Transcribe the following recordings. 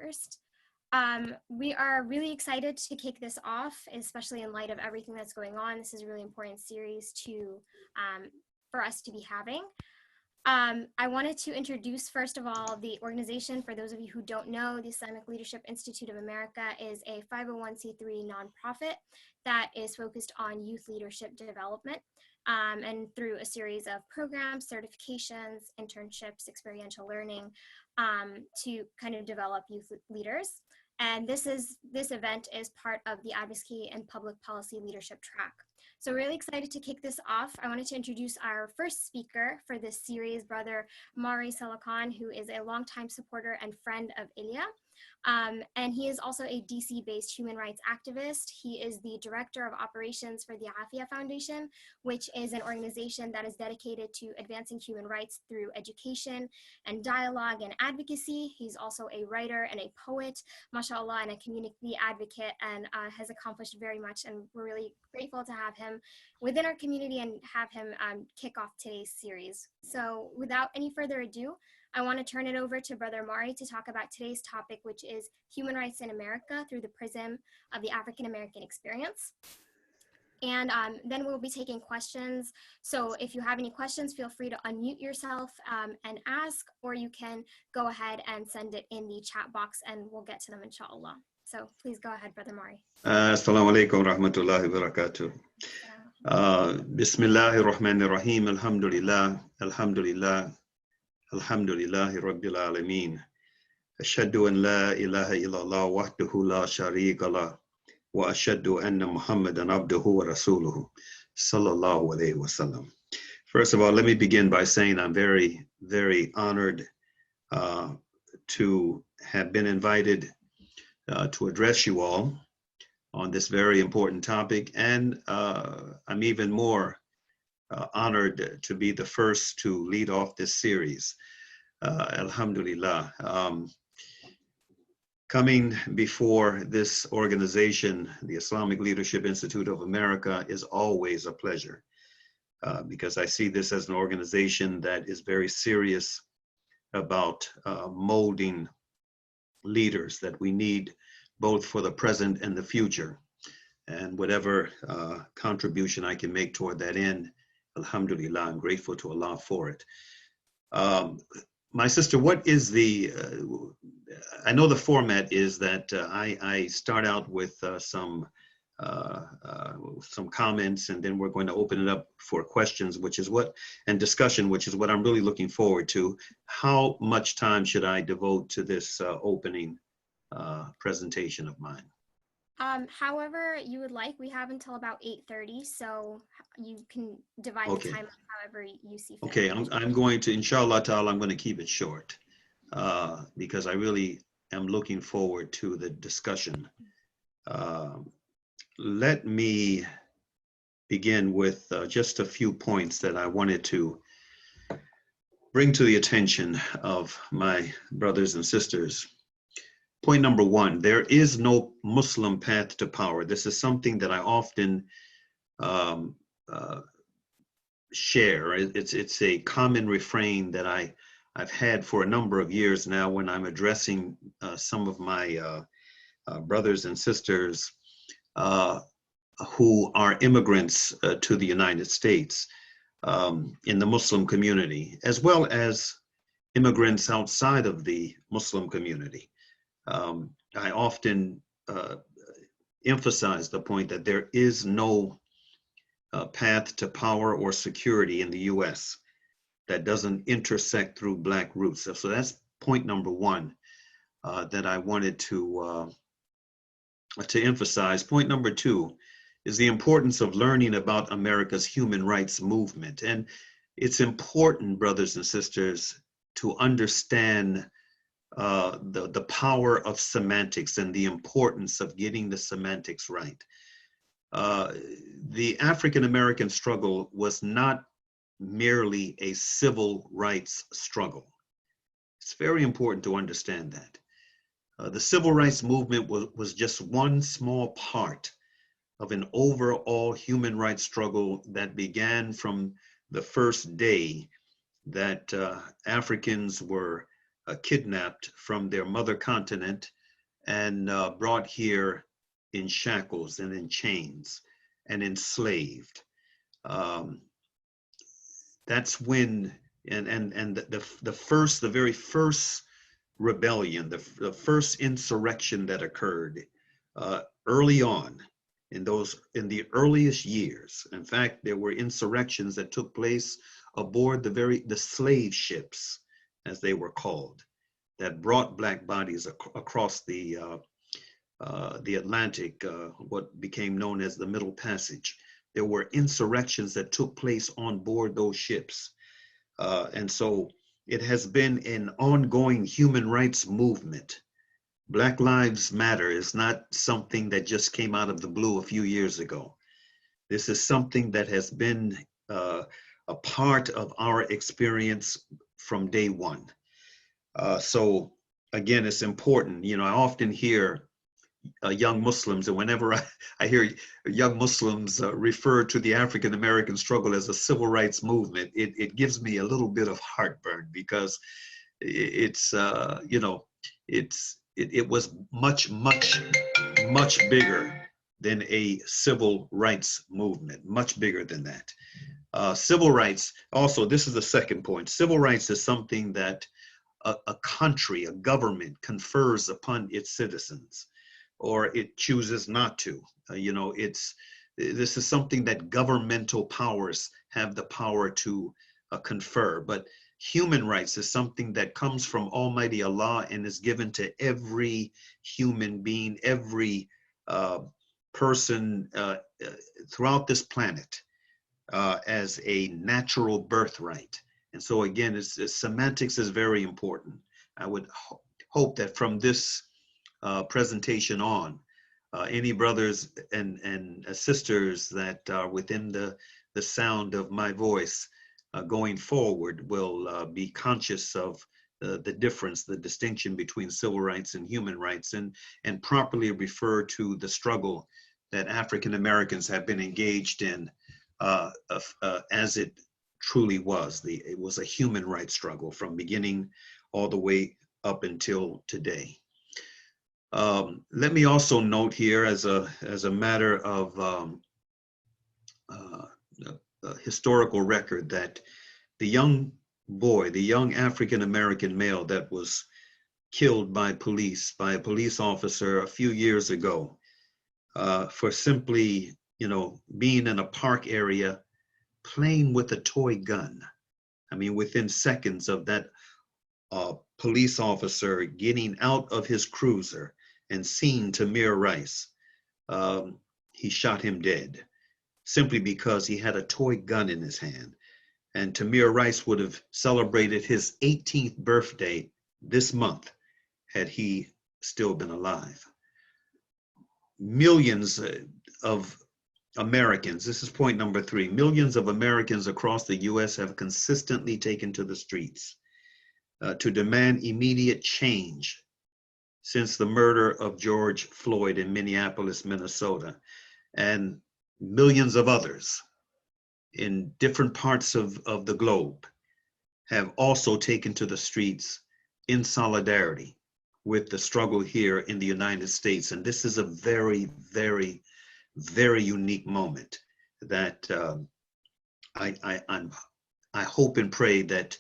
first. We are really excited to kick this off, especially in light of everything that's going on. This is a really important series for us to be having. I wanted to introduce, first of all, the organization. For those of you who don't know, the Islamic Leadership Institute of America is a 501c3 nonprofit that is focused on youth leadership development, and through a series of programs, certifications, internships, experiential learning, to kind of develop youth leaders. And this event is part of the Advocacy and Public Policy Leadership track. So really excited to kick this off. I wanted to introduce our first speaker for this series, Brother Mauri Saalakhan, who is a longtime supporter and friend of Ilya. And he is also a DC-based human rights activist. He is the director of operations for the Afia Foundation, which is an organization that is dedicated to advancing human rights through education and dialogue and advocacy. He's also a writer and a poet, mashallah, and a community advocate, and has accomplished very much. And we're really grateful to have him within our community and have him kick off today's series. So without any further ado, I want to turn it over to Brother Mauri to talk about today's topic, which is human rights in America through the prism of the African American experience. And then we'll be taking questions. So if you have any questions, feel free to unmute yourself and ask, or you can go ahead and send it in the chat box and we'll get to them, inshallah. So please go ahead, Brother Mauri. Assalamu alaikum rahmatullahi wa barakatuh. Bismillahir Rahmanir Rahim. Alhamdulillah. Alhamdulillah. Alhamdulillahi Rabbil Alameen. Ashhadu an la ilaha illallah wahdahu la sharika lah. Wa ashhadu anna Muhammadan abduhu wa rasuluhu. Sallallahu alayhi wa sallam. First of all, let me begin by saying I'm very, very honored to have been invited to address you all on this very important topic. And I'm even more honored to be the first to lead off this series. Alhamdulillah. Coming before this organization, the Islamic Leadership Institute of America, is always a pleasure because I see this as an organization that is very serious about molding leaders that we need both for the present and the future. And whatever contribution I can make toward that end, alhamdulillah, I'm grateful to Allah for it. My sister, what is I know the format is that I start out with some comments, and then we're going to open it up for questions, and discussion, which is what I'm really looking forward to. How much time should I devote to this opening presentation of mine? However you would like. We have until about 8:30, so you can divide the time however you see fit. Okay, I'm going to, inshallah ta'ala, I'm going to keep it short because I really am looking forward to the discussion. Let me begin with just a few points that I wanted to bring to the attention of my brothers and sisters. Point number one, there is no Muslim path to power. This is something that I often share. It's a common refrain that I've had for a number of years now when I'm addressing some of my brothers and sisters who are immigrants to the United States in the Muslim community, as well as immigrants outside of the Muslim community. I often emphasize the point that there is no path to power or security in the U.S. that doesn't intersect through Black roots. So that's point number one that I wanted to emphasize. Point number two is the importance of learning about America's human rights movement. And it's important, brothers and sisters, to understand the power of semantics and the importance of getting the semantics right. The African American struggle was not merely a civil rights struggle. It's very important to understand that. The civil rights movement was just one small part of an overall human rights struggle that began from the first day that Africans were kidnapped from their mother continent and brought here in shackles and in chains and enslaved. Um, that's when, and the very first rebellion, the first insurrection that occurred early on in the earliest years. In fact, there were insurrections that took place aboard the slave ships, as they were called, that brought black bodies across the Atlantic, what became known as the Middle Passage. There were insurrections that took place on board those ships. And so it has been an ongoing human rights movement. Black Lives Matter is not something that just came out of the blue a few years ago. This is something that has been a part of our experience from day one. So again, it's important. You know, I often hear young Muslims, and whenever I hear young Muslims refer to the African American struggle as a civil rights movement, it gives me a little bit of heartburn, because it's it was much bigger than a civil rights movement, much bigger than that. Civil rights, also, this is the second point. Civil rights is something that a country, a government confers upon its citizens, or it chooses not to. This is something that governmental powers have the power to confer. But human rights is something that comes from Almighty Allah and is given to every human being, every person throughout this planet as a natural birthright. And so again, semantics is very important. I would hope that from this presentation on, any brothers and sisters that are within the sound of my voice going forward will be conscious of the difference, the distinction between civil rights and human rights, and properly refer to the struggle that African Americans have been engaged in as it truly was. It was a human rights struggle from beginning all the way up until today. Let me also note here, as a matter of historical record, that the young boy, the young African American male that was killed by a police officer a few years ago for simply, being in a park area playing with a toy gun. I mean, within seconds of that police officer getting out of his cruiser and seeing Tamir Rice, he shot him dead, simply because he had a toy gun in his hand. And Tamir Rice would have celebrated his 18th birthday this month had he still been alive. Millions of Americans, this is point number 3, millions of Americans across the US have consistently taken to the streets to demand immediate change since the murder of George Floyd in Minneapolis, Minnesota, and millions of others in different parts of the globe have also taken to the streets in solidarity with the struggle here in the United States. And this is a very, very, very unique moment that I hope and pray that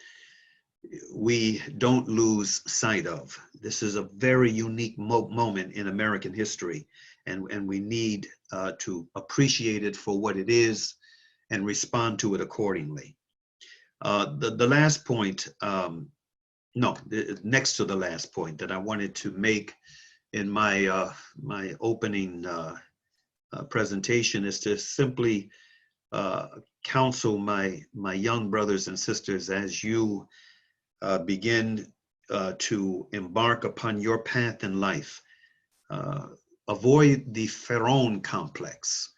we don't lose sight of. This is a very unique moment in American history, and we need to appreciate it for what it is and respond to it accordingly. The last point, next to the last point that I wanted to make in my my opening presentation is to simply counsel my young brothers and sisters as you begin to embark upon your path in life. Avoid the Pharaoh complex.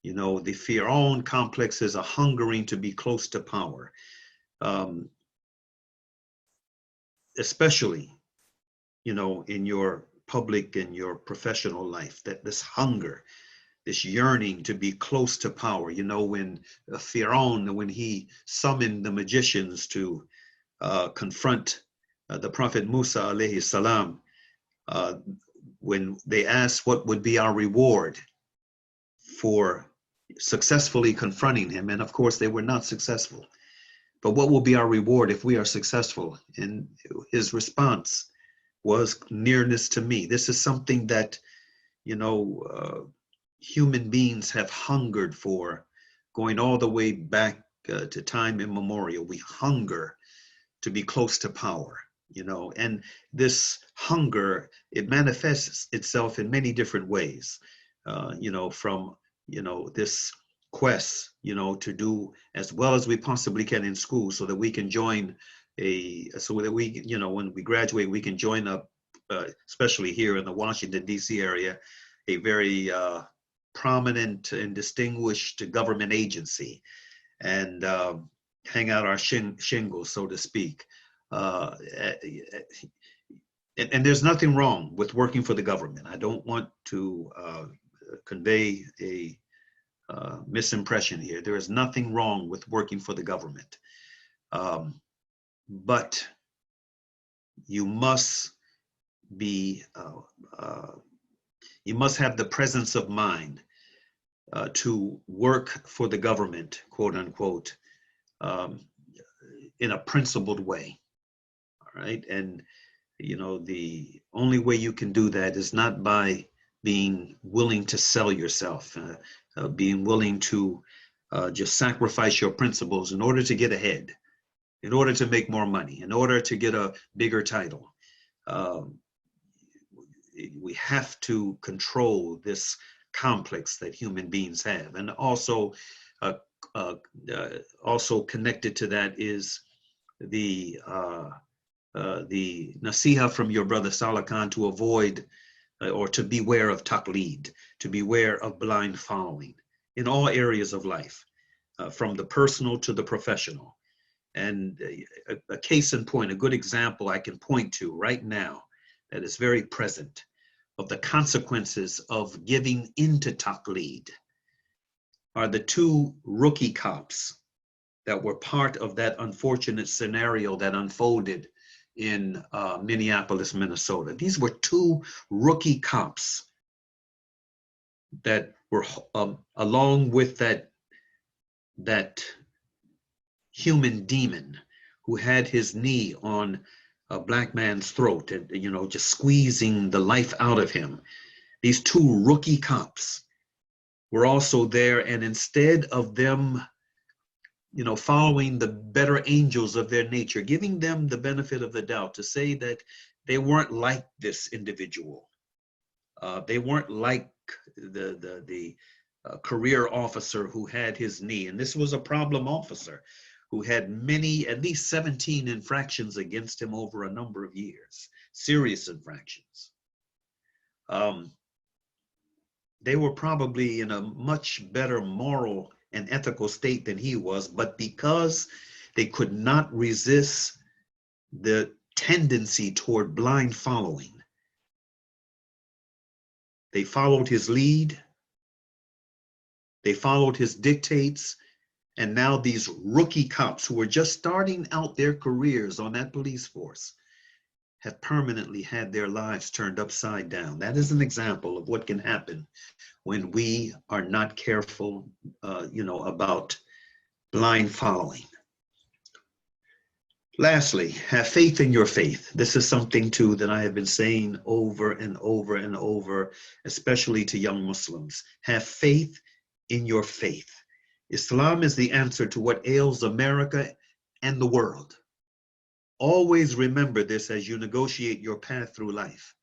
The Pharaoh complex is a hungering to be close to power, especially, in your public and your professional life, that this hunger, this yearning to be close to power. When Pharaoh, when he summoned the magicians to confront the Prophet Musa alayhi salam, when they asked what would be our reward for successfully confronting him, and of course they were not successful. But what will be our reward if we are successful? And his response was nearness to me. This is something that, human beings have hungered for, going all the way back to time immemorial. We hunger to be close to power, and this hunger, it manifests itself in many different ways, from, this quest, to do as well as we possibly can in school so that we can join so that we, when we graduate, we can join up, especially here in the Washington, D.C. area, a very prominent and distinguished government agency, and hang out our shingles, so to speak. And there's nothing wrong with working for the government. I don't want to convey a misimpression here. There is nothing wrong with working for the government. But you must be, you must have the presence of mind to work for the government, quote unquote, in a principled way. All right. And, the only way you can do that is not by being willing to sell yourself, being willing to just sacrifice your principles in order to get ahead, in order to make more money, in order to get a bigger title. We have to control this complex that human beings have. And also, also connected to that is the nasiha from your brother Saalakhan to avoid or to beware of taqleed, to beware of blind following in all areas of life, from the personal to the professional. And a case in point, a good example I can point to right now that is very present of the consequences of giving into taqleed are the two rookie cops that were part of that unfortunate scenario that unfolded in Minneapolis, Minnesota. These were two rookie cops that were along with that human demon who had his knee on a black man's throat and, just squeezing the life out of him. These two rookie cops were also there, and instead of them, following the better angels of their nature, giving them the benefit of the doubt to say that they weren't like this individual. They weren't like the career officer who had his knee. And this was a problem officer who had many, at least 17 infractions against him over a number of years, serious infractions. They were probably in a much better moral and ethical state than he was, but because they could not resist the tendency toward blind following, they followed his lead, they followed his dictates, and now these rookie cops who were just starting out their careers on that police force have permanently had their lives turned upside down. That is an example of what can happen when we are not careful, about blind following. Lastly, have faith in your faith. This is something too that I have been saying over and over and over, especially to young Muslims. Have faith in your faith. Islam is the answer to what ails America and the world. Always remember this as you negotiate your path through life.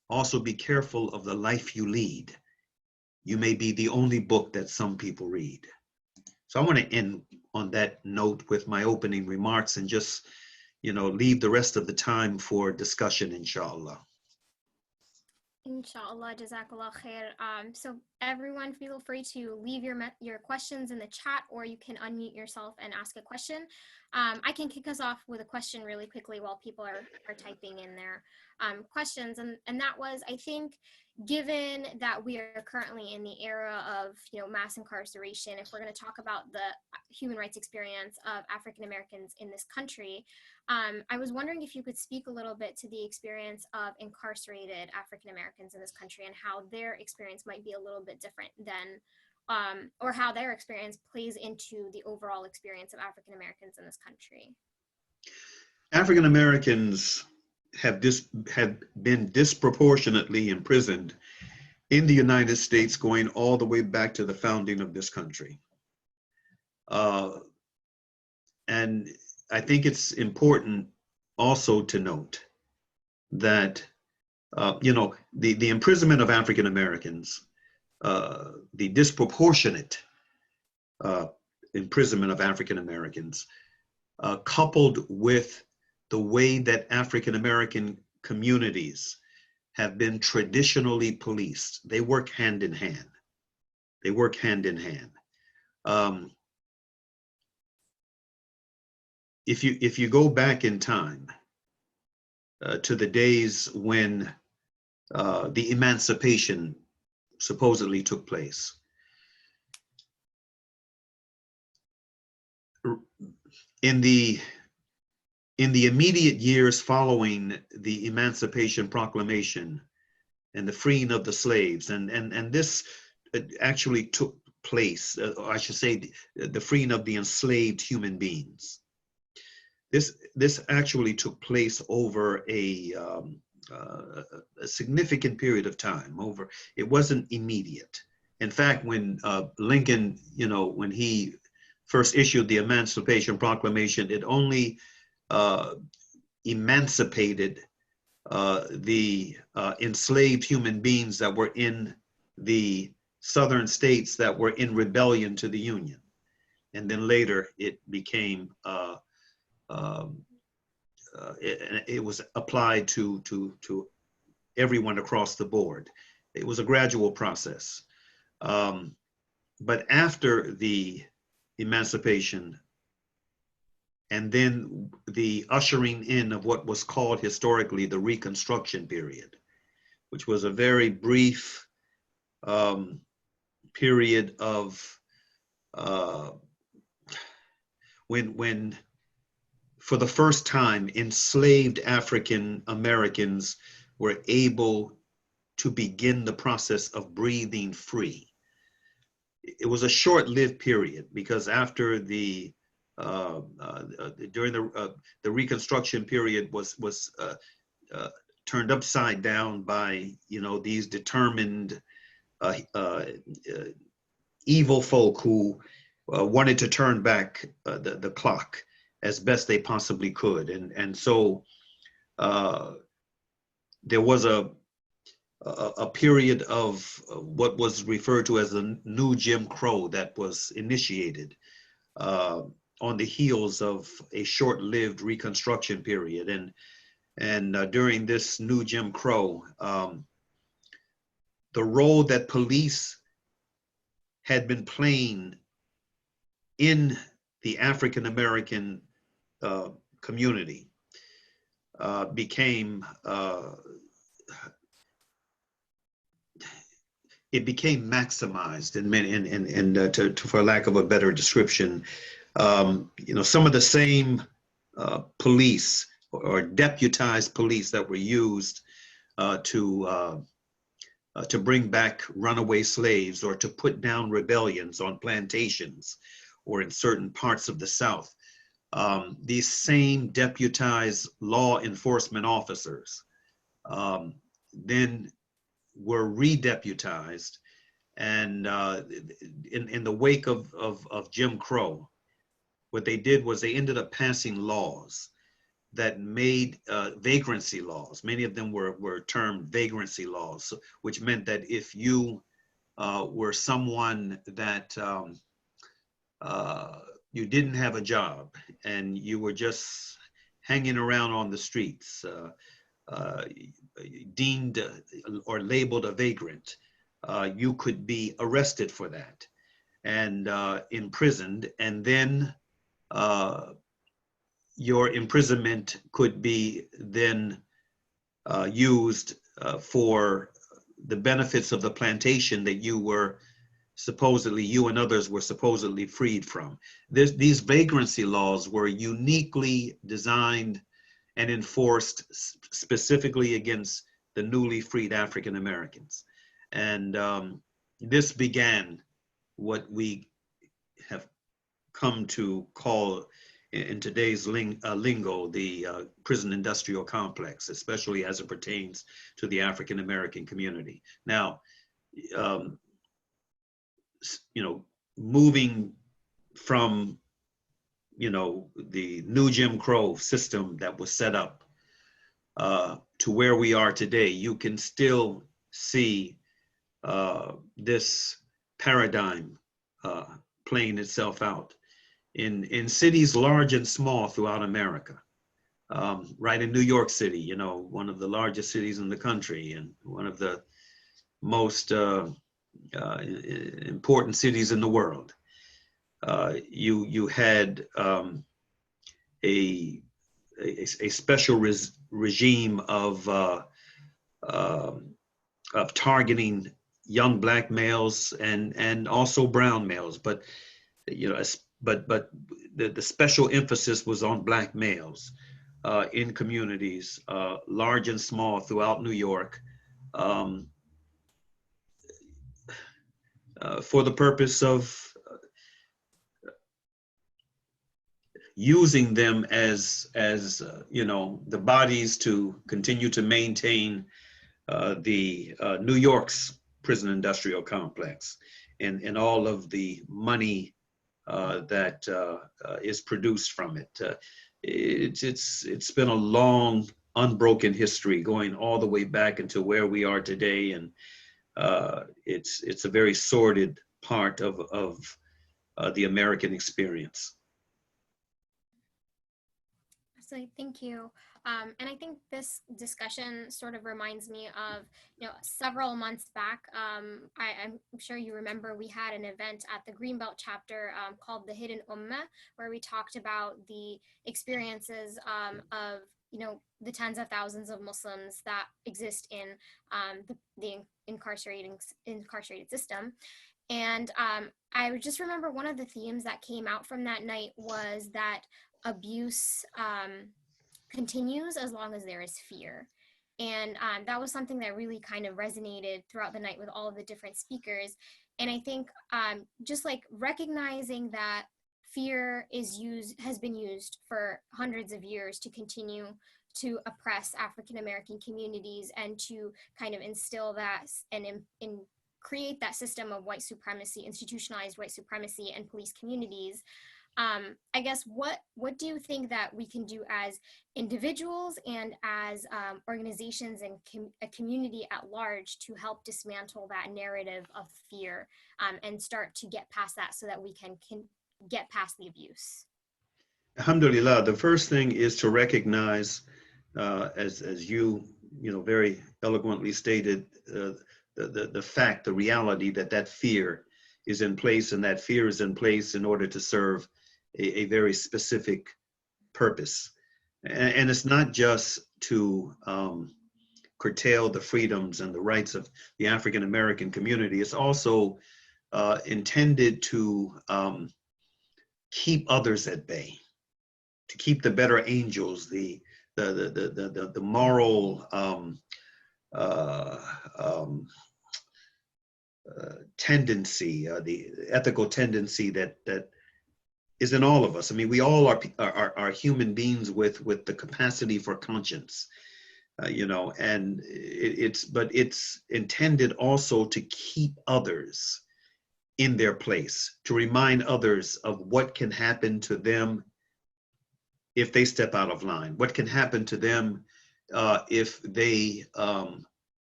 Also be careful of the life you lead. You may be the only book that some people read. So I want to end on that note with my opening remarks and just, leave the rest of the time for discussion, inshallah. Inshallah, jazakallah khair. So everyone feel free to leave your questions in the chat, or you can unmute yourself and ask a question. I can kick us off with a question really quickly while people are typing in their questions. And that was, I think, given that we are currently in the era of, mass incarceration, if we're going to talk about the human rights experience of African Americans in this country, I was wondering if you could speak a little bit to the experience of incarcerated African Americans in this country and how their experience might be a little bit different than, or how their experience plays into the overall experience of African Americans in this country. African Americans have been disproportionately imprisoned in the United States going all the way back to the founding of this country. And I think it's important also to note that, the imprisonment of African Americans, the disproportionate imprisonment of African Americans, coupled with the way that African American communities have been traditionally policed. They work hand in hand. They work hand in hand. If you go back in time to the days when the emancipation supposedly took place, in the immediate years following the Emancipation Proclamation and the freeing of the slaves, and this actually took place, I should say, the freeing of the enslaved human beings. This actually took place over a significant period of time. It wasn't immediate. In fact, when Lincoln, when he first issued the Emancipation Proclamation, it only emancipated the enslaved human beings that were in the southern states that were in rebellion to the Union. And then later it became, it was applied to everyone across the board. It was a gradual process. But after the emancipation, and then the ushering in of what was called historically the Reconstruction period, which was a very brief period of when for the first time enslaved African Americans were able to begin the process of breathing free. It was a short-lived period because after the during the Reconstruction period was turned upside down by these determined evil folk who wanted to turn back the clock as best they possibly could, and so there was a period of what was referred to as the new Jim Crow that was initiated on the heels of a short-lived Reconstruction period. And during this new Jim Crow, the role that police had been playing in the African American community became maximized, and for lack of a better description, some of the same police or deputized police that were used to bring back runaway slaves or to put down rebellions on plantations or in certain parts of the South. These same deputized law enforcement officers then were re-deputized, and in the wake of Jim Crow, what they did was they ended up passing laws that made vagrancy laws. Many of them were termed vagrancy laws, which meant that if you were someone that you didn't have a job and you were just hanging around on the streets, deemed or labeled a vagrant, you could be arrested for that and imprisoned, and then your imprisonment could be then used for the benefits of the plantation that you were supposedly you and others were supposedly freed from. These vagrancy laws were uniquely designed and enforced specifically against the newly freed African Americans. And this began what we have come to call in today's lingo the prison industrial complex, especially as it pertains to the African American community. Now, moving from, the new Jim Crow system that was set up to where we are today, you can still see this paradigm playing itself out in cities large and small throughout America. Right in New York City, one of the largest cities in the country and one of the most important cities in the world. You had a special regime of targeting young black males and also brown males, but the special emphasis was on black males in communities large and small throughout New York. For the purpose of using them as the bodies to continue to maintain the New York's prison industrial complex and all of the money that is produced from it. It's been a long, unbroken history going all the way back into where we are today, and it's a very sordid part of the American experience. So thank you. And I think this discussion sort of reminds me of, several months back, I'm sure you remember we had an event at the Greenbelt chapter called The Hidden Ummah, where we talked about the experiences of, the tens of thousands of Muslims that exist in the incarcerated system. And I just remember one of the themes that came out from that night was that abuse continues as long as there is fear. And that was something that really kind of resonated throughout the night with all of the different speakers. And I think just like recognizing that fear has been used for hundreds of years to continue to oppress African American communities and to kind of instill that and create that system of white supremacy, institutionalized white supremacy and police communities. I guess what do you think that we can do as individuals and as organizations and a community at large to help dismantle that narrative of fear and start to get past that so that we can get past the abuse? Alhamdulillah, the first thing is to recognize, as you very eloquently stated, the fact, the reality that fear is in place, and that fear is in place in order to serve a very specific purpose. And it's not just to curtail the freedoms and the rights of the African American community. It's also intended to keep others at bay, to keep the better angels, the moral tendency, the ethical tendency that is in all of us. I mean, we all are human beings with the capacity for conscience, and it's intended also to keep others in their place, to remind others of what can happen to them if they step out of line, what can happen to them if they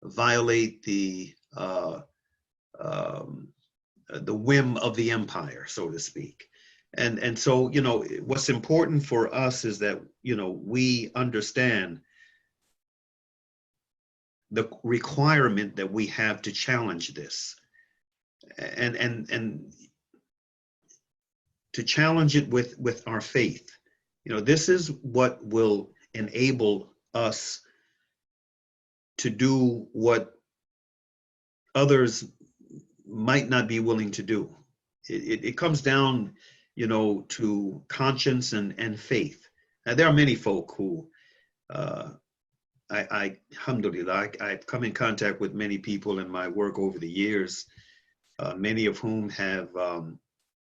violate the whim of the empire, so to speak. And so, what's important for us is that, we understand the requirement that we have to challenge this and to challenge it with our faith. This is what will enable us to do what others might not be willing to do. It comes down, to conscience and faith. Now, there are many folk who, alhamdulillah, I've come in contact with many people in my work over the years, many of whom have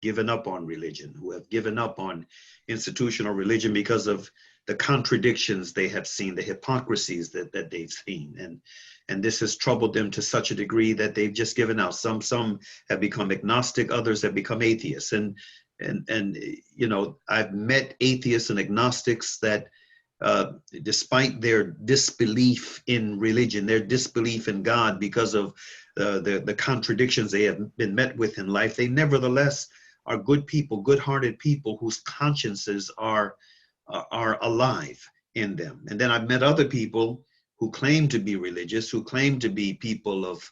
given up on religion, who have given up on institutional religion because of the contradictions they have seen, the hypocrisies that they've seen. And this has troubled them to such a degree that they've just given out. Some have become agnostic, others have become atheists. And I've met atheists and agnostics that despite their disbelief in religion, their disbelief in God because of the contradictions they have been met with in life, they nevertheless are good people, good-hearted people whose consciences are alive in them. And then I've met other people who claim to be religious, who claim to be people of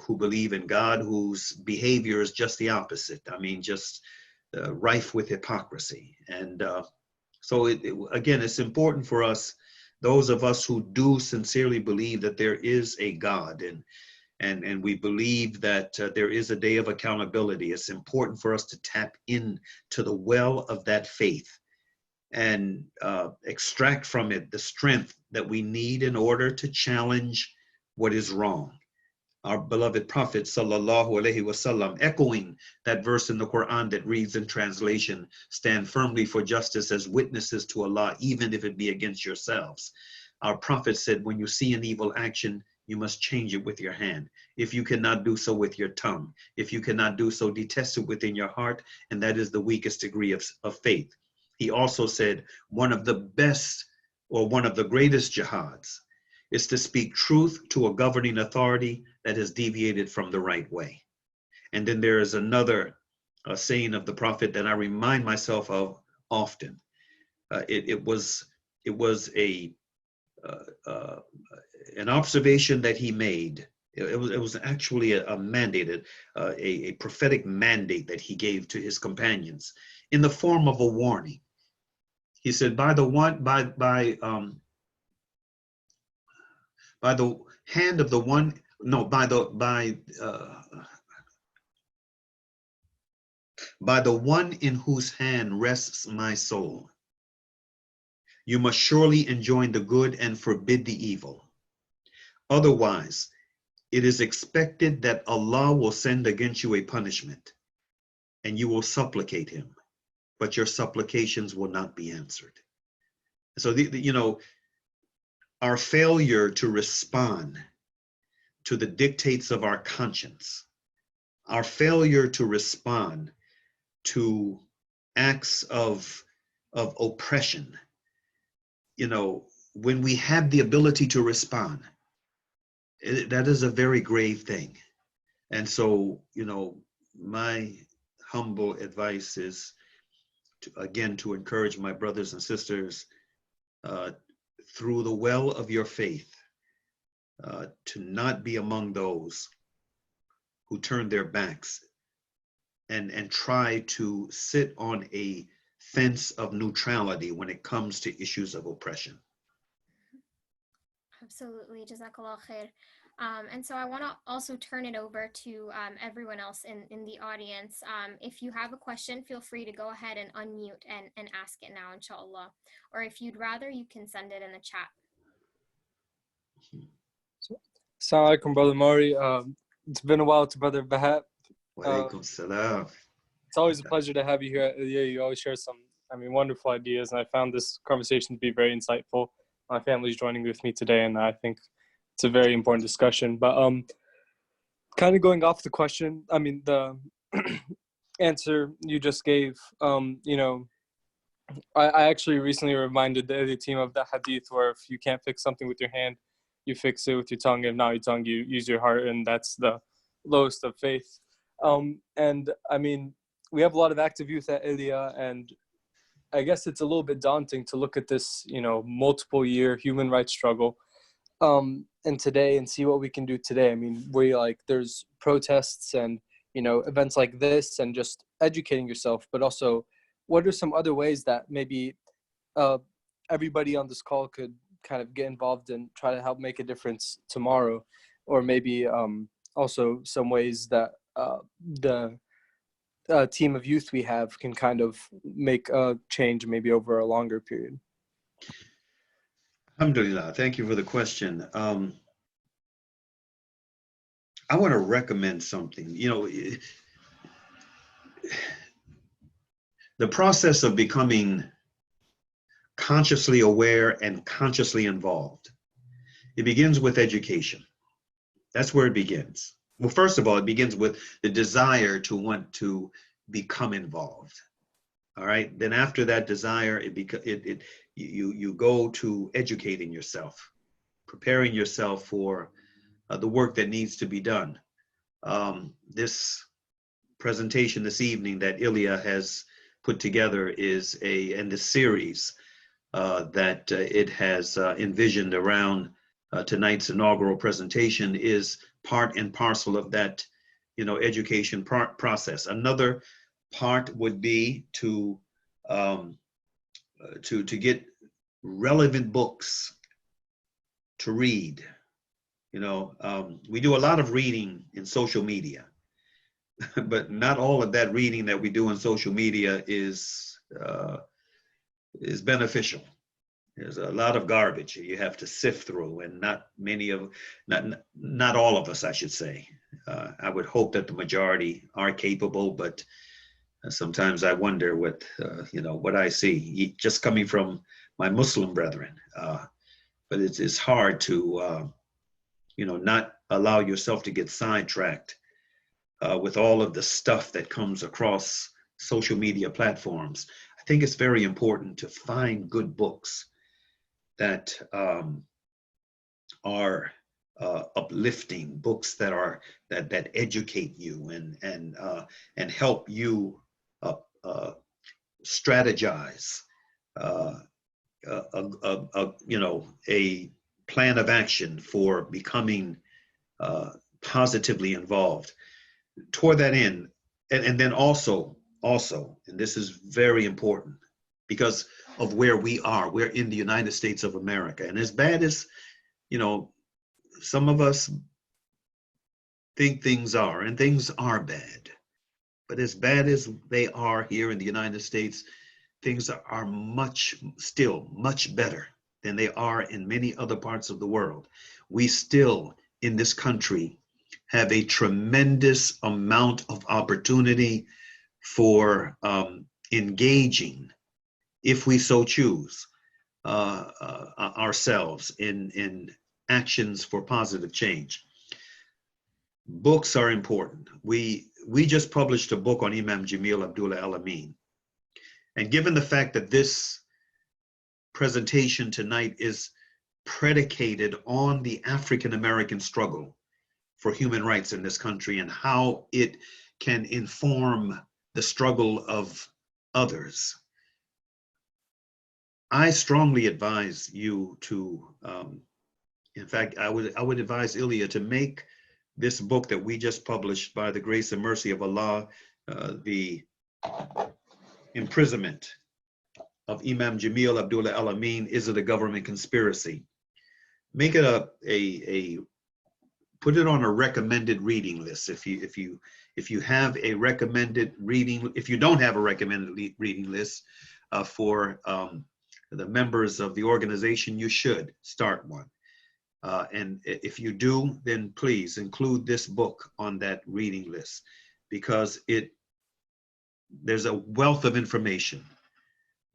who believe in God, whose behavior is just the opposite. I mean, just rife with hypocrisy. And so again, it's important for us, those of us who do sincerely believe that there is a God and we believe that there is a day of accountability. It's important for us to tap into the well of that faith and extract from it the strength that we need in order to challenge what is wrong. Our beloved Prophet sallallahu alaihi wasallam, echoing that verse in the Quran that reads in translation, "Stand firmly for justice as witnesses to Allah, even if it be against yourselves." Our Prophet said, when you see an evil action, you must change it with your hand. If you cannot do so, with your tongue. If you cannot do so, detest it within your heart, and that is the weakest degree of faith. He also said, one of the best or one of the greatest jihads is to speak truth to a governing authority that has deviated from the right way. And then there is another saying of the Prophet that I remind myself of often. It was an observation that he made. It was actually a mandated, a prophetic mandate that he gave to his companions in the form of a warning. He said, by the hand of the one, no, by the one in whose hand rests my soul, you must surely enjoin the good and forbid the evil. Otherwise, it is expected that Allah will send against you a punishment, and you will supplicate him, but your supplications will not be answered. So, our failure to respond to the dictates of our conscience, our failure to respond to acts of oppression, when we have the ability to respond, that is a very grave thing. And so, my humble advice is to encourage my brothers and sisters through the well of your faith, to not be among those who turn their backs and try to sit on a fence of neutrality when it comes to issues of oppression. Absolutely, Jazakallah khair. And so I want to also turn it over to everyone else in the audience. If you have a question, feel free to go ahead and unmute and ask it now, inshallah. Or if you'd rather, you can send it in the chat. Assalamu alaikum, Brother Mauri. It's been a while to Brother Bahat. Wa alaikum salam. It's always a pleasure to have you here. Yeah, you always share some, wonderful ideas, and I found this conversation to be very insightful. My family's joining with me today, and I think it's a very important discussion. But kind of going off the question, the answer you just gave, I actually recently reminded the team of that hadith where if you can't fix something with your hand, you fix it with your tongue. If not your tongue, you use your heart, and that's the lowest of faith. We have a lot of active youth at Ilya, and I guess it's a little bit daunting to look at this, multiple year human rights struggle, and today, and see what we can do today. There's protests and, events like this, and just educating yourself, but also what are some other ways that maybe everybody on this call could kind of get involved and try to help make a difference tomorrow, or maybe also some ways that the team of youth we have can kind of make a change maybe over a longer period? Alhamdulillah, thank you for the question. I want to recommend something. You know, the process of becoming consciously aware and consciously involved, it begins with education. That's where it begins. Well, first of all, it begins with the desire to want to become involved. All right. Then after that desire, you go to educating yourself, preparing yourself for the work that needs to be done. This presentation this evening that Ilya has put together and the series that it has envisioned around tonight's inaugural presentation is part and parcel of that, education process. Another part would be to get relevant books to read. We do a lot of reading in social media, but not all of that reading that we do in social media is beneficial. There's a lot of garbage you have to sift through, and not all of us, I should say. I would hope that the majority are capable, but sometimes I wonder what I see just coming from my Muslim brethren. But it's hard to not allow yourself to get sidetracked with all of the stuff that comes across social media platforms. I think it's very important to find good books that are uplifting, books that educate you and help you strategize a plan of action for becoming positively involved. Toward that end, and then also, and this is very important because of where we are. We're in the United States of America, and as bad as some of us think things are, and things are bad, but as bad as they are here in the United States, things are still much better than they are in many other parts of the world. We still, in this country, have a tremendous amount of opportunity for engaging, if we so choose, ourselves in actions for positive change. Books are important. We just published a book on Imam Jamil Abdullah Al-Amin. And given the fact that this presentation tonight is predicated on the African American struggle for human rights in this country and how it can inform the struggle of others, I strongly advise you to, in fact, I would advise Ilya to make this book that we just published, By the Grace and Mercy of Allah, the imprisonment of Imam Jamil Abdullah Al-Amin, Is It a Government Conspiracy? Make it put it on a recommended reading list. If you have a recommended reading, if you don't have a recommended reading list for the members of the organization, you should start one. And if you do, then please include this book on that reading list, because there's a wealth of information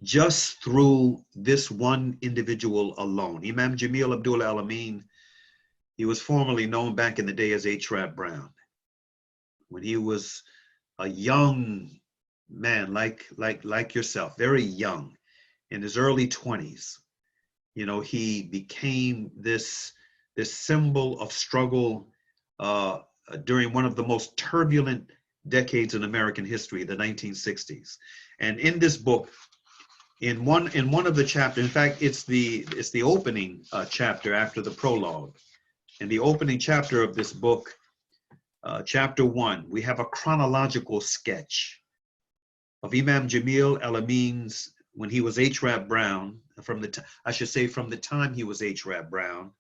just through this one individual alone. Imam Jamil Abdullah Al-Amin, he was formerly known back in the day as H. Rap Brown. When he was a young man, like yourself, very young, in his early 20s, he became this symbol of struggle during one of the most turbulent decades in American history, the 1960s. And in this book, in one of the chapters, in fact, it's the opening chapter after the prologue. In the opening chapter of this book, chapter 1, we have a chronological sketch of Imam Jamil Al-Amin's, when he was H. Rap Brown, from the time he was H. Rap Brown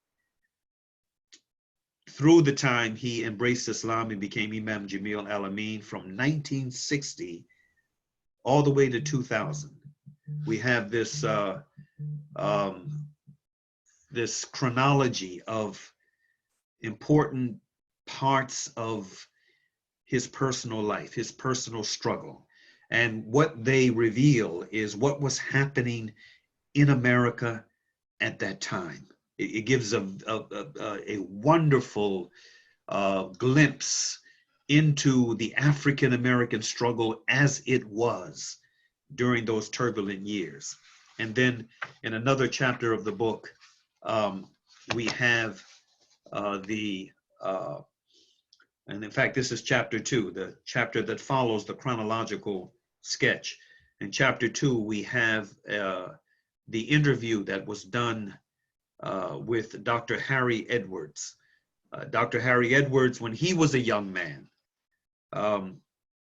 through the time he embraced Islam and became Imam Jamil Al-Amin from 1960 all the way to 2000. We have this this chronology of important parts of his personal life, his personal struggle. And what they reveal is what was happening in America at that time. It gives a wonderful glimpse into the African American struggle as it was during those turbulent years. And then in another chapter of the book, we have and in fact, this is chapter 2, the chapter that follows the chronological sketch. In chapter 2, we have the interview that was done with Dr. Harry Edwards. Dr. Harry Edwards, when he was a young man, in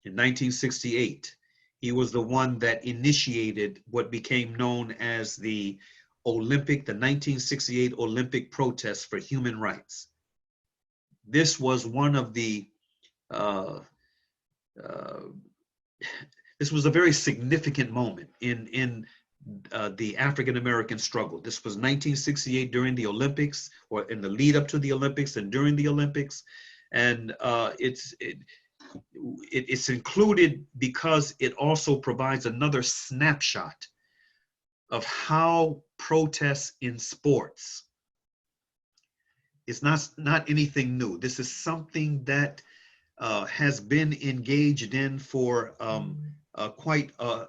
1968, he was the one that initiated what became known as the 1968 Olympic protests for human rights. This was one of the, this was a very significant moment in the African American struggle. This was 1968 during the Olympics, or in the lead up to the Olympics and during the Olympics. And it's included because it also provides another snapshot of how protests in sports is not anything new. This is something that has been engaged in for quite a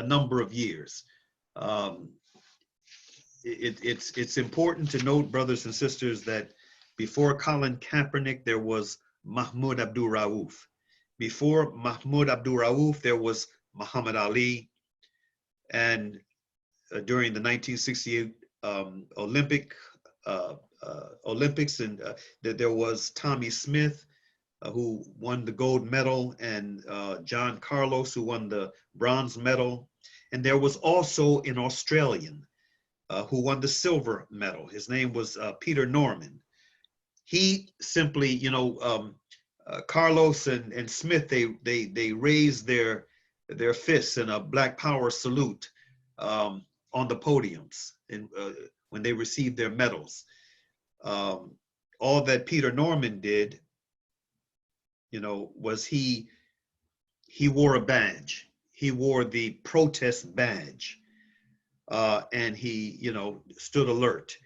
number of years. It's important to note, brothers and sisters, that before Colin Kaepernick, there was Mahmoud Abdul Rauf. Before Mahmoud Abdul Rauf, there was Muhammad Ali. And during the 1968 Olympics, and there was Tommy Smith, who won the gold medal, and John Carlos, who won the bronze medal. And there was also an Australian who won the silver medal. His name was Peter Norman. He simply, Carlos and Smith, they raised their fists in a Black Power salute on the podiums and when they received their medals. All that Peter Norman did, was he wore a badge. He wore the protest badge, and he, stood alert.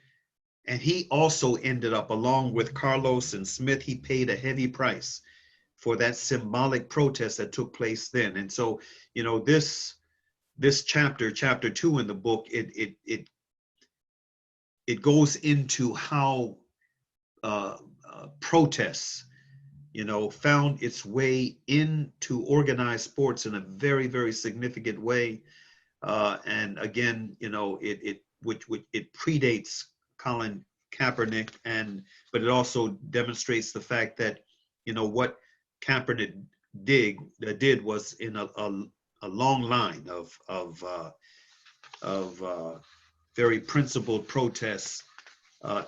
And he also ended up, along with Carlos and Smith, he paid a heavy price for that symbolic protest that took place then. And so, this chapter 2 in the book, it goes into how protests, found its way into organized sports in a very, very significant way. And again, it predates Colin Kaepernick, but it also demonstrates the fact that, what Kaepernick did was in a long line of very principled protests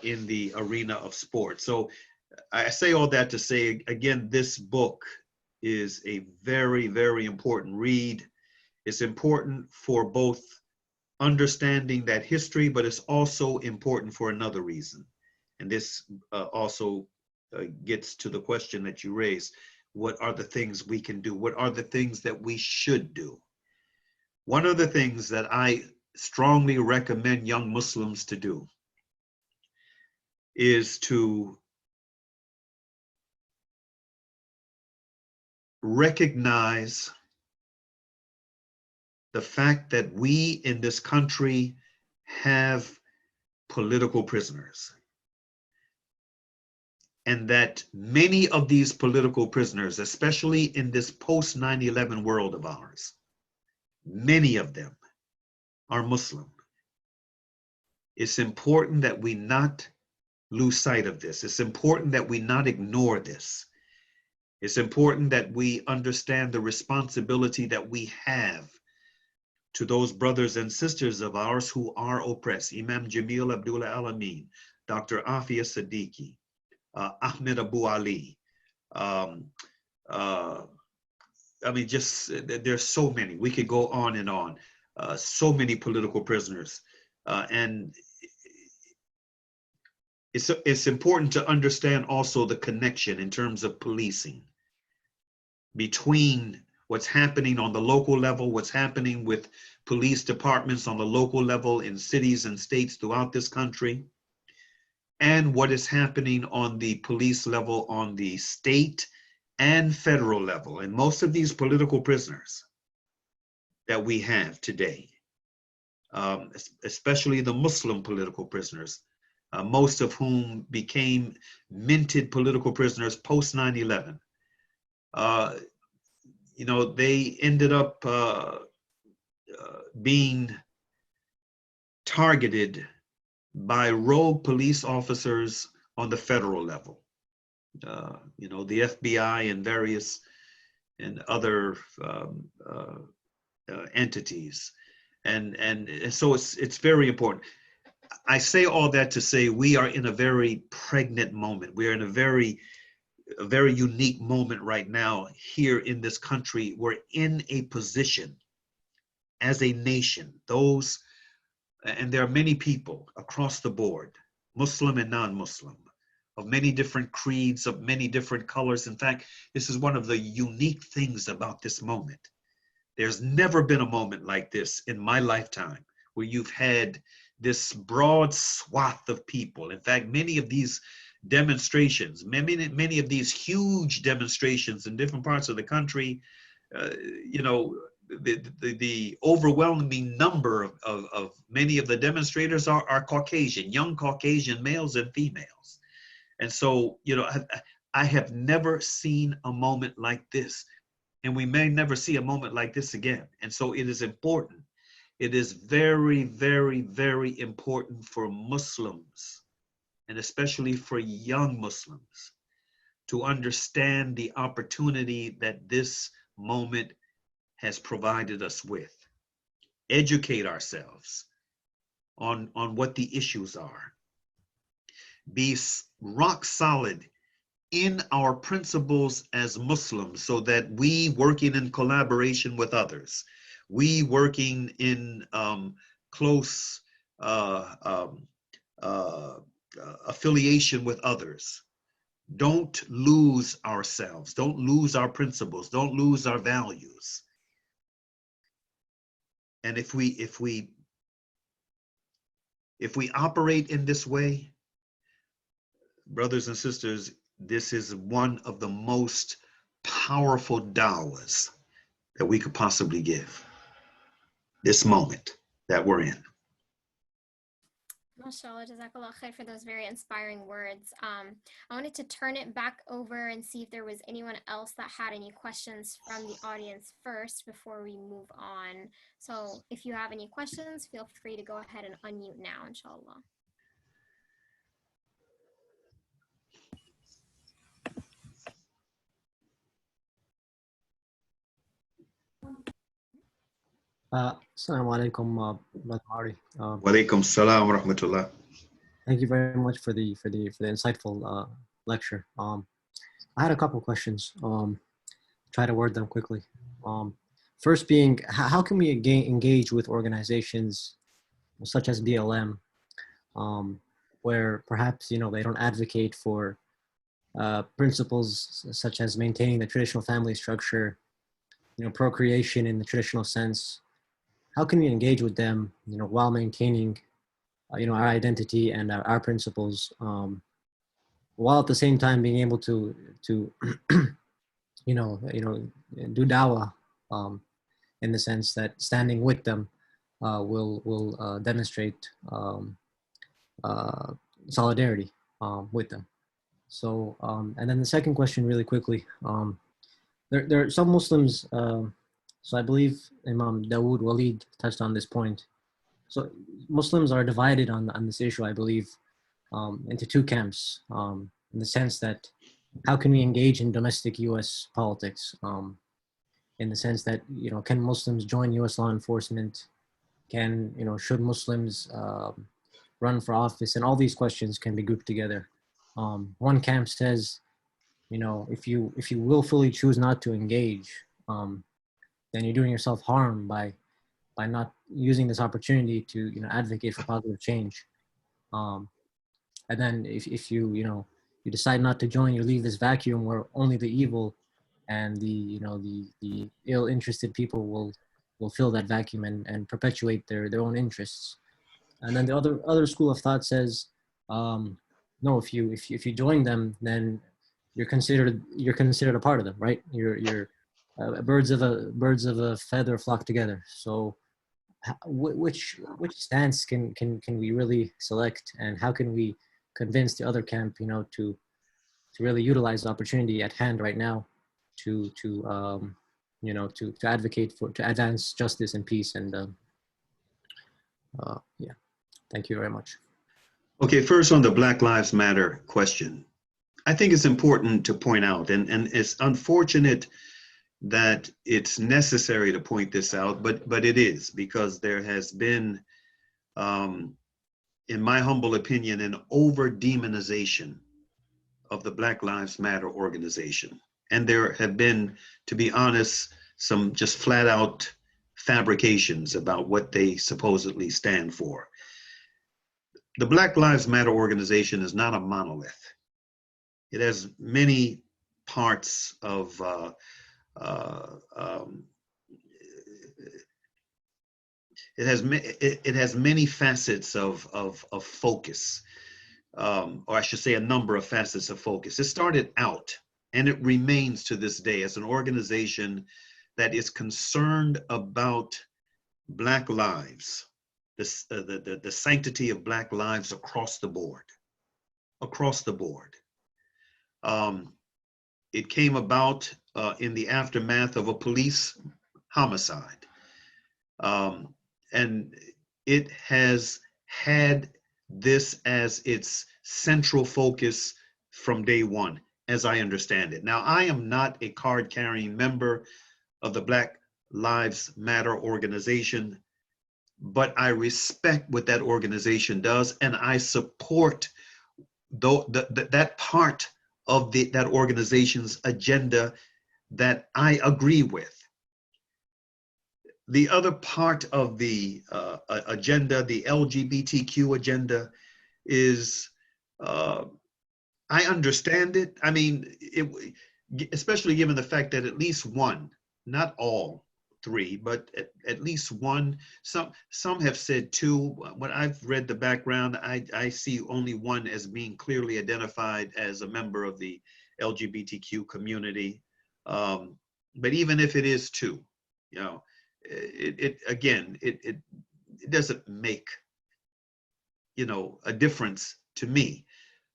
in the arena of sport. So I say all that to say, again, this book is a very, very important read. It's important for both understanding that history, but it's also important for another reason. And this also gets to the question that you raised. What are the things we can do? What are the things that we should do? One of the things that I strongly recommend young Muslims to do is to recognize the fact that we in this country have political prisoners, and that many of these political prisoners, especially in this post 9/11 world of ours, many of them are Muslim. It's important that we not lose sight of this. It's important that we not ignore this. It's important that we understand the responsibility that we have to those brothers and sisters of ours who are oppressed. Imam Jamil Abdullah Al-Amin, Dr. Afia Siddiqui, Ahmed Abu Ali. I mean, just there's so many. We could go on and on. So many political prisoners, and it's important to understand also the connection in terms of policing between what's happening on the local level, what's happening with police departments on the local level in cities and states throughout this country, and what is happening on the police level on the state and federal level. And most of these political prisoners that we have today, especially the Muslim political prisoners, most of whom became minted political prisoners post 9/11. You know, they ended up being targeted by rogue police officers on the federal level. You know, the FBI and various and other entities. And so it's very important. I say all that to say we are in a very pregnant moment. We are in a very unique moment right now here in this country. We're in a position as a nation, and there are many people across the board, Muslim and non-Muslim, of many different creeds, of many different colors. In fact, this is one of the unique things about this moment. There's never been a moment like this in my lifetime where you've had this broad swath of people. In fact, many of these demonstrations, many of these huge demonstrations in different parts of the country, you know, the overwhelming number of many of the demonstrators are Caucasian, young Caucasian males and females. And so, you know, I have never seen a moment like this, and we may never see a moment like this again. And so it is important. It is very, very, very important for Muslims, and especially for young Muslims, to understand the opportunity that this moment has provided us with. Educate ourselves on what the issues are. Be rock solid in our principles as Muslims, so that we, working in collaboration with others, we working in close affiliation with others, don't lose ourselves, don't lose our principles, don't lose our values. And if we operate in this way, brothers and sisters, this is one of the most powerful dawahs that we could possibly give. This moment that we're in. MashaAllah, Jazakallah khair for those very inspiring words. I wanted to turn it back over and see if there was anyone else that had any questions from the audience first before we move on. So if you have any questions, feel free to go ahead and unmute now, inshallah. Assalamu alaikum, Brother Mauri. Wa alaikum salam wa rahmatullah. Thank you very much for the insightful lecture. I had a couple questions. Try to word them quickly. First being, how can we engage with organizations such as BLM, where perhaps they don't advocate for principles such as maintaining the traditional family structure, procreation in the traditional sense? How can we engage with them, while maintaining, our identity and our principles, while at the same time being able to do dawah, in the sense that standing with them will demonstrate solidarity with them. So, and then the second question, really quickly, there are some Muslims. So I believe Imam Dawood Walid touched on this point. So Muslims are divided on this issue, I believe, into two camps, in the sense that how can we engage in domestic U.S. politics, in the sense that, can Muslims join U.S. law enforcement? Should Muslims run for office? And all these questions can be grouped together. one camp says, you know, if you willfully choose not to engage, then you're doing yourself harm by not using this opportunity to, you know, advocate for positive change. And then if you, you know, you decide not to join, you leave this vacuum where only the evil and the, you know, the ill-interested people will fill that vacuum and perpetuate their own interests. And then the other school of thought says, no, if you join them, then you're considered a part of them, right? You're birds of a feather flock together. So which stance can we really select, and how can we convince the other camp, you know, to really utilize the opportunity at hand right now to you know, to advocate for, to advance justice and peace. And yeah, thank you very much. Okay, first on the Black Lives Matter question, I think it's important to point out, and it's unfortunate that it's necessary to point this out, but it is, because there has been, in my humble opinion, an over-demonization of the Black Lives Matter organization. And there have been, to be honest, some just flat out fabrications about what they supposedly stand for. The Black Lives Matter organization is not a monolith. It has many parts of it has many facets of focus, or I should say a number of facets of focus. It started out, and it remains to this day, as an organization that is concerned about Black lives, the sanctity of Black lives across the board, across the board. It came about in the aftermath of a police homicide. And it has had this as its central focus from day one, as I understand it. Now, I am not a card-carrying member of the Black Lives Matter organization, but I respect what that organization does, and I support that part of that organization's agenda that I agree with. The other part of the agenda, the LGBTQ agenda, is, I understand it. I mean, especially given the fact that at least one, not all three, but at least one, some have said two. When I've read the background, I see only one as being clearly identified as a member of the LGBTQ community. But even if it is two, you know, it doesn't make, you know, a difference to me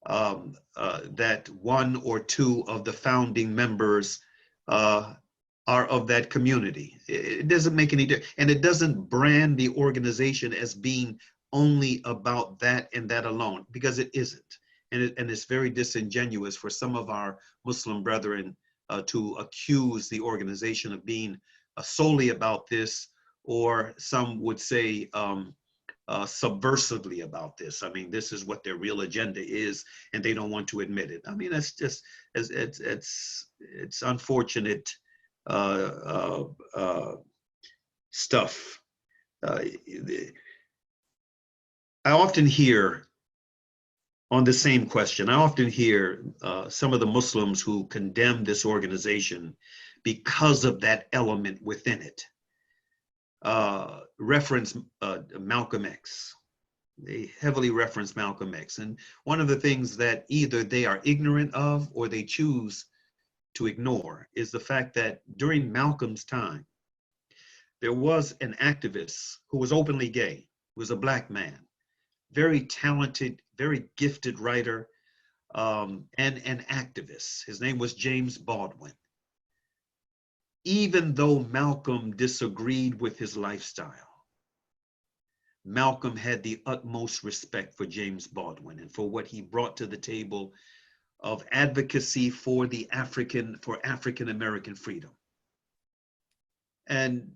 that one or two of the founding members are of that community. It doesn't make any difference, and it doesn't brand the organization as being only about that and that alone, because it isn't. And it's very disingenuous for some of our Muslim brethren to accuse the organization of being solely about this, or some would say subversively about this. I mean, this is what their real agenda is, and they don't want to admit it. I mean, that's just, it's unfortunate stuff. I often hear on the same question, I often hear some of the Muslims who condemn this organization because of that element within it. Reference Malcolm X. They heavily reference Malcolm X. And one of the things that either they are ignorant of or they choose to ignore is the fact that during Malcolm's time, there was an activist who was openly gay, who was a Black man, very talented, very gifted writer, and an activist. His name was James Baldwin. Even though Malcolm disagreed with his lifestyle, Malcolm had the utmost respect for James Baldwin and for what he brought to the table of advocacy for African American freedom. And,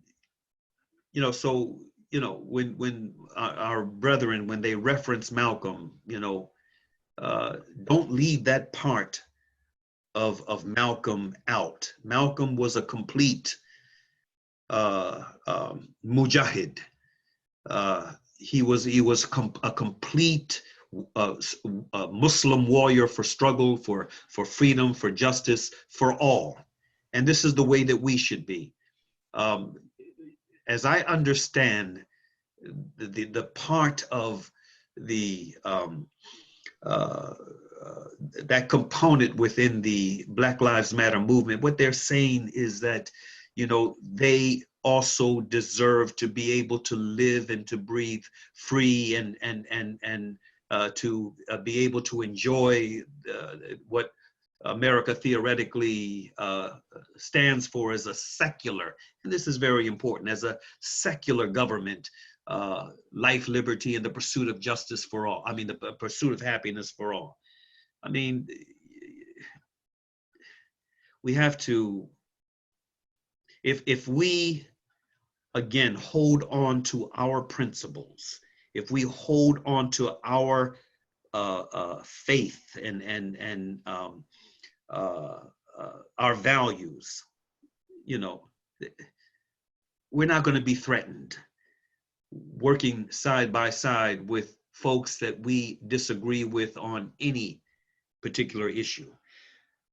you know, so, you know, when our brethren, when they reference Malcolm, you know, don't leave that part of Malcolm out. Malcolm was a complete mujahid. He was a complete Muslim warrior for struggle, for freedom, for justice, for all. And this is the way that we should be. As I understand the part of the that component within the Black Lives Matter movement, what they're saying is that, you know, they also deserve to be able to live and to breathe free and to be able to enjoy what America theoretically stands for as a secular, and this is very important, as a secular government, life, liberty, and the pursuit of justice for all. I mean, the pursuit of happiness for all. I mean, we have to, if we, again, hold on to our principles, if we hold on to our faith and our values, you know, we're not going to be threatened working side by side with folks that we disagree with on any particular issue.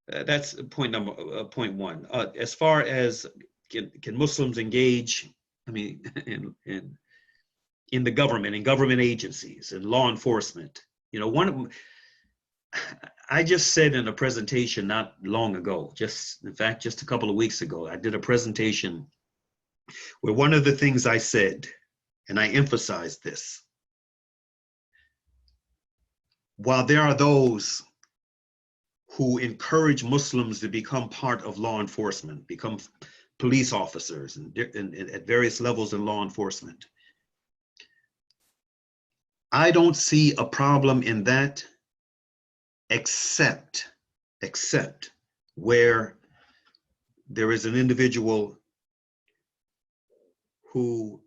That's point one. As far as can Muslims engage, I mean, in the government, in government agencies, and law enforcement, you know, I just said in a presentation not long ago, in fact, just a couple of weeks ago, I did a presentation where one of the things I said, and I emphasized this, while there are those who encourage Muslims to become part of law enforcement, become police officers and at various levels in law enforcement, I don't see a problem in that, except where there is an individual who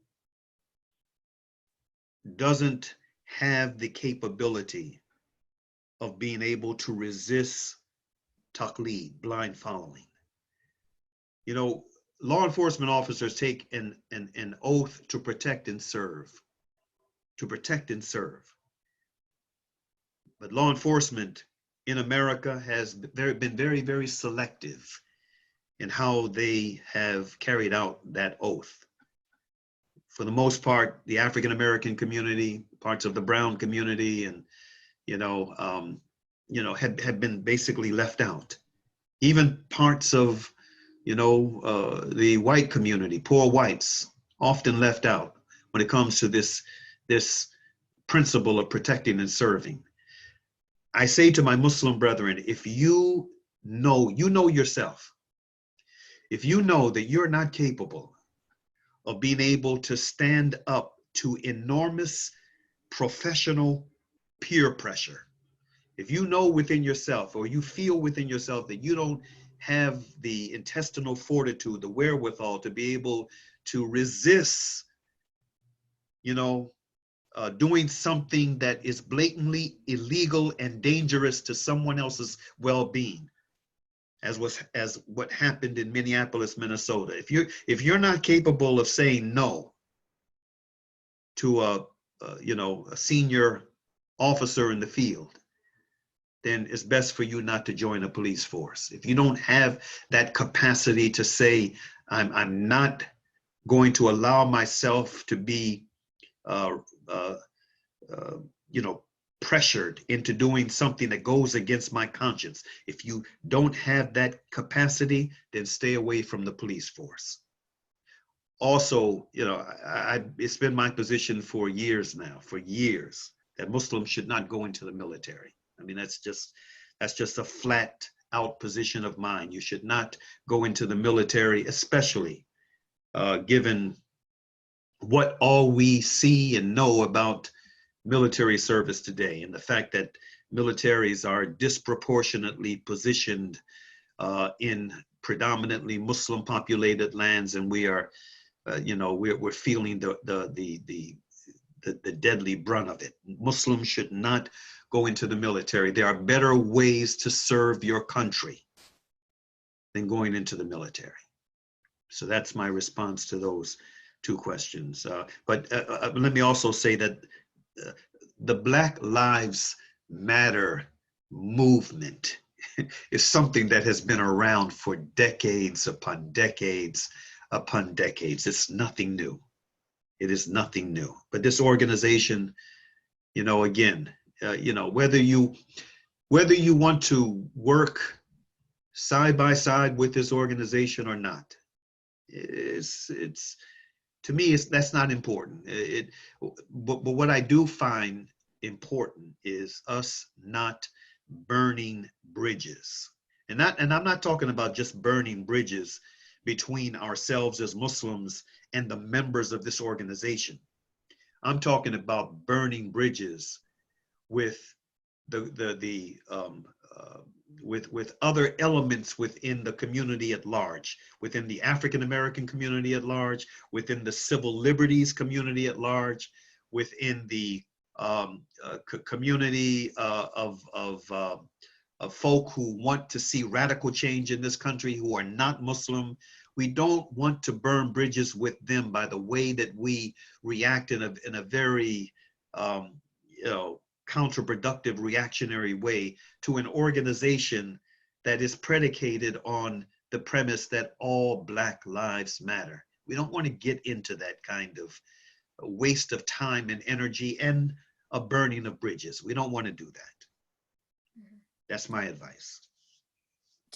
doesn't have the capability of being able to resist taqlid, blind following. You know, law enforcement officers take an oath to protect and serve, But law enforcement in America has been very, very selective in how they have carried out that oath. For the most part, the African American community, parts of the brown community, and have been basically left out. Even parts of, the white community, poor whites, often left out when it comes to this principle of protecting and serving. I say to my Muslim brethren, if you know yourself, if you know that you're not capable of being able to stand up to enormous professional peer pressure, if you know within yourself, or you feel within yourself that you don't have the intestinal fortitude, the wherewithal to be able to resist, doing something that is blatantly illegal and dangerous to someone else's well-being, as what happened in Minneapolis, Minnesota. If you're not capable of saying no to a senior officer in the field, then it's best for you not to join a police force. If you don't have that capacity to say, I'm not going to allow myself to be pressured into doing something that goes against my conscience. If you don't have that capacity, then stay away from the police force. Also, it's been my position for years now, that Muslims should not go into the military. I mean, that's just a flat out position of mine. You should not go into the military, especially given what all we see and know about military service today, and the fact that militaries are disproportionately positioned in predominantly Muslim populated lands, and we are, we're feeling the deadly brunt of it. Muslims should not go into the military. There are better ways to serve your country than going into the military. So that's my response to those two questions. But let me also say that the Black Lives Matter movement is something that has been around for decades upon decades upon decades. It's nothing new. It is nothing new. But this organization, you know, again, you know, whether you want to work side by side with this organization or not, it's to me, that's not important. But what I do find important is us not burning bridges, and I'm not talking about just burning bridges between ourselves as Muslims and the members of this organization. I'm talking about burning bridges with with other elements within the community at large, within the African American community at large, within the civil liberties community at large, within the community of folk who want to see radical change in this country, who are not Muslim. We don't want to burn bridges with them by the way that we react in a very you know, counterproductive, reactionary way to an organization that is predicated on the premise that all Black lives matter. We don't want to get into that kind of waste of time and energy and a burning of bridges. We don't want to do that. That's my advice.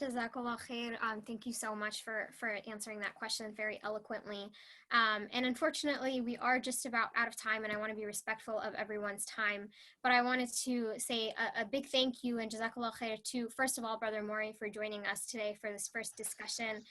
Jazakallah khair. Thank you so much for answering that question very eloquently. And unfortunately, we are just about out of time, and I want to be respectful of everyone's time. But I wanted to say a big thank you and Jazakallah khair to, first of all, Brother Mauri, for joining us today for this first discussion.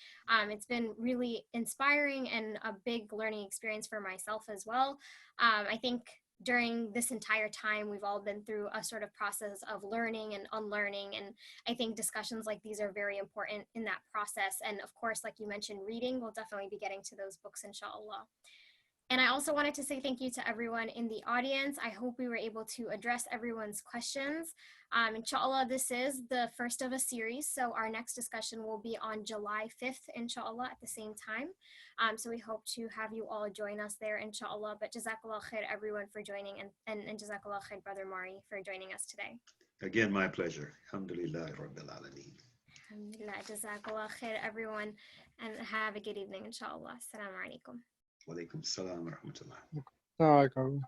It's been really inspiring and a big learning experience for myself as well. I think during this entire time, we've all been through a sort of process of learning and unlearning. And I think discussions like these are very important in that process. And of course, like you mentioned, reading, we'll definitely be getting to those books, inshallah. And I also wanted to say thank you to everyone in the audience. I hope we were able to address everyone's questions. Inshallah, this is the first of a series. So our next discussion will be on July 5th, inshallah, at the same time. So we hope to have you all join us there, inshallah. But Jazakallah khair, everyone, for joining, and Jazakallah khair, Brother Mauri, for joining us today. Again, my pleasure. Alhamdulillah Rabbil Alameen. Alhamdulillah, Jazakallah khair, everyone, and have a good evening, inshallah. Assalamu alaikum. Wa alaikum salam wa rahmatullah. All right, Carl.